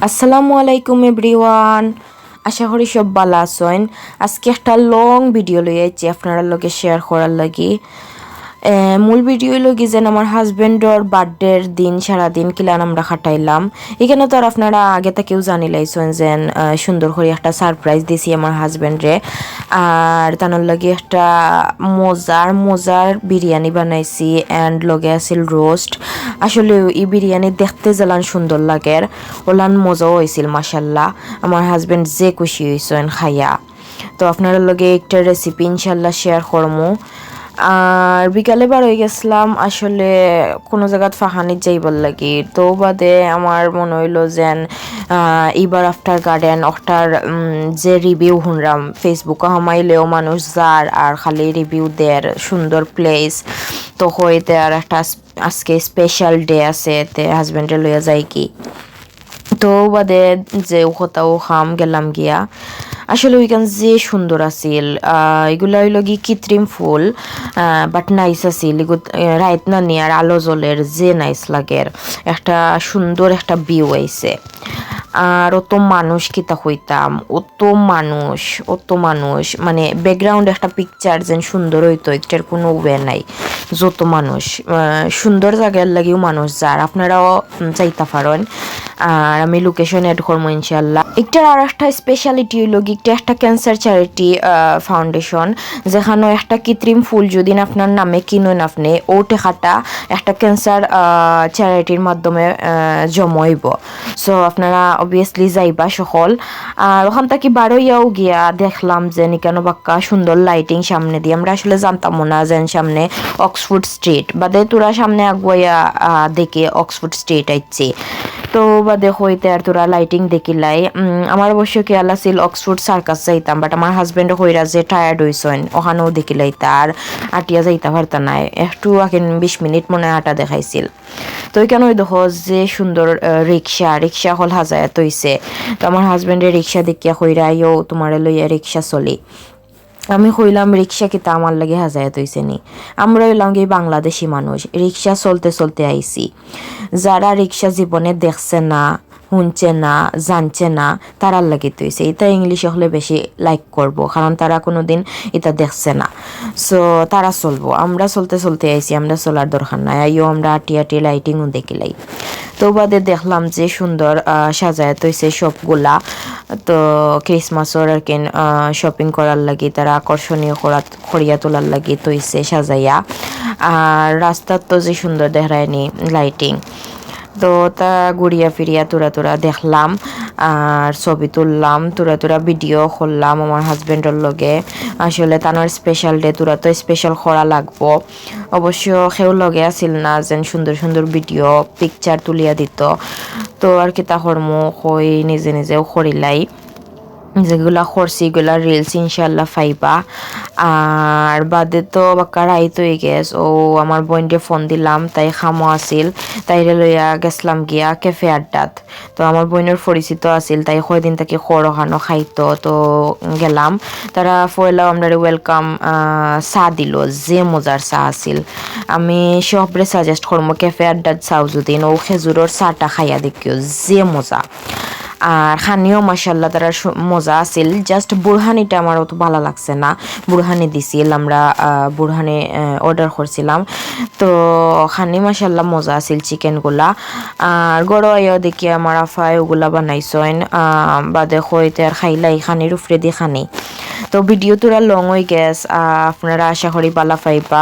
আসসালামু আলাইকুম এভরিওয়ান। আশা করি সব ভালো আছেন। আজকে একটা লং ভিডিও লই আইছি আপনারা লগে শেয়ার করার লাগি। মূল ভিডিও লগি যেন আমার হাজবেন্ডর বার্থডের দিন সারাদিন কিলান আমরা খাটাইলাম। এখানে তো আর আপনারা আগে থেকেও জানি লাইছেন যে সুন্দর করে একটা সারপ্রাইজ দিছি আমার হাজবেন্ডরে। আর তানোর লগে একটা মজার বিরিয়ানি বানাইছি অ্যান্ড লগে আছিল রোস্ট। আসলে এই বিরিয়ানি দেখতে যেলান সুন্দর লাগে ওলান মজাও হয়েছিল মাসাল্লাহ। আমার হাজবেন্ড যে খুশি হয়েছেন খাইয়া। তো আপনার লগে একটা রেসিপি ইনশাল্লাহ শেয়ার করবো। আর বিকালে বার হয়ে গেছিলাম আসলে কোনো জায়গাত ফাহানিত যাইবার লাগি, তো বাদে আমার মনে হইলো যেন এইবার আফটার গার্ডেন ওটার যে রিভিউ শুনলাম ফেসবুকে হামাইলেও মানুষ যার আর খালি রিভিউ দেয় সুন্দর প্লেস, তো হইতে আর একটা আজকে স্পেশাল ডে আছে তে হাজবেন্ডে লইয়া যাই কি, তো বাদে যে কোথাও খাম গেলাম গিয়া। আসলে ওইখান যে সুন্দর আছিল, এগুলা হইল কি কৃত্রিম ফুল, বাট নাইস আছিল। রাইত না নিয়ে আর আলো জলের যে নাইস লাগের একটা সুন্দর একটা ভিউ আইছে। আর অত মানুষ কিতা হইতাম, অত মানুষ মানে ব্যাকগ্রাউন্ড একটা পিকচার যেন সুন্দর হইতো, একটার কোনো ওয়ে নাই। যত মানুষ সুন্দর জায়গার লাগেও মানুষ যার, আপনারাও চাইতে পারেন। আর আমি লোকেশন এড করবো ইনশাল্লাহ। একটার আর একটা স্পেশালিটি হইল একটা ক্যান্সার চ্যারিটি ফাউন্ডেশন, যেখানে একটা কৃত্রিম ফুল যদি আপনার নামে কিনেন আপনি ও টেকাটা একটা ক্যান্সার চ্যারিটির মাধ্যমে জমাইব। সো আপনারা অবভিয়াসলি যাইবা সকল। আর ওখান থেকে বারোইয়াও গিয়া দেখলাম যে নিকানো বাক্কা সুন্দর লাইটিং সামনে দিয়ে, আমরা আসলে জানতাম না যে সামনে অক্সফোর্ড স্ট্রিট বাদে তোরা সামনে আগুয়া দেখে অক্সফোর্ড স্ট্রিট আইছে। তো বাদে হইতে আর তোরা লাইটিং দেখিলাই। আমার অবশ্য খেয়াল আছিল অক্সফোর্ড সার্কাস যাইতাম, বাট আমার হাজবেন্ড হইরা যে টায়ার্ড হইছেন ওখানেও দেখিলাই তার আটিয়া যাইতা পারতা নাই, একটু আগে 20 মিনিট মনে আটা দেখাইছিল। তো ওইখানে ওই দেখো যে সুন্দর রিক্সা হল হাজায়াত হইছে। তো আমার হাজবেন্ডের রিক্সা দেখিয়া হইরা আইও তোমার লইয়া রিক্সা চলি। আমি কইলাম রিক্সা কিতা আমার লাগে হাজায়াত হইছে নি, আমরা হইলাম কি বাংলাদেশি মানুষ, রিক্সা চলতে আইছি। যারা রিক্সা জীবনে দেখছে না, শুনছে না, জানছে না, তারার লাগে তৈছে। এটা ইংলিশে হলে বেশি লাইক করব, কারণ তারা কোনোদিন এটা দেখছে না। সো তারা চলবো, আমরা চলতে আইছি, আমরা চলার দরকার নাই। আইও আমরা আটি লাইটিংও দেখিলাই। তো বাদে দেখলাম যে সুন্দর সাজায় তৈছে সবগুলা। তো ক্রিসমাসের আর কি শপিং করার লাগি তারা আকর্ষণীয় করিয়া তোলার লাগি তৈছে সাজাইয়া। আর রাস্তার তো যে সুন্দর দেখায়নি লাইটিং, তো তা ঘুরিয়া ফিরিয়া তোরা দেখলাম আর ছবি তুললাম, তোরা ভিডিও করলাম আমার হাজবেন্ডের লগে। আসলে তানোর স্পেশাল ডে, তোরা তো স্পেশাল করা লাগবো। অবশ্য সেও লগে আছিল না যেন সুন্দর ভিডিও পিকচার তুলিয়া দিত। তো আর কি তা কর্ম কই নিজেও করিলাই, যেগুলা করছি এগুলা রিলস ইনশাল্লাহ পাইবা। আর বাদে তো বাক্কা রাইত হয়ে গেছ, ও আমার বোনকে ফোন দিলাম, তাই খামো আছিল, তাইরে লইয়া গেছলাম গিয়া ক্যাফে আড্ডাত। তো আমার বোনের পরিচিত আছিল, তাই কয়দিন থেকে খড়খানো খাইতো, তো গেলাম। তারা ফয়লাও আমরা ওয়েলকাম চা দিল, যে মজার চা আছিল। আমি সবরে সাজেস্ট করবো ক্যাফে আড্ডাত চাও যদি ও খেজুরের চাটা খাইয়া দেখিও, যে মজা। আর খানিও মাসাল্লাহ তারা মজা আছিল। জাস্ট বুরহানিটা আমার অত ভালো লাগছে না, বুরহানি দিছিল আমরা, বুরহানি অর্ডার করছিলাম। তো খানি মাসাল্লাহ মজা আছিল চিকেনগুলা। আর গড়াইও দেখি আমার আফায় ওগুলা বানাইছেন, বাদে হইতে আর খাইলাই খানির উফরে দিয়ে খানি। তো ভিডিও তোরা লং হয়ে গেছ, আপনারা আশা করি পালা পাইবা।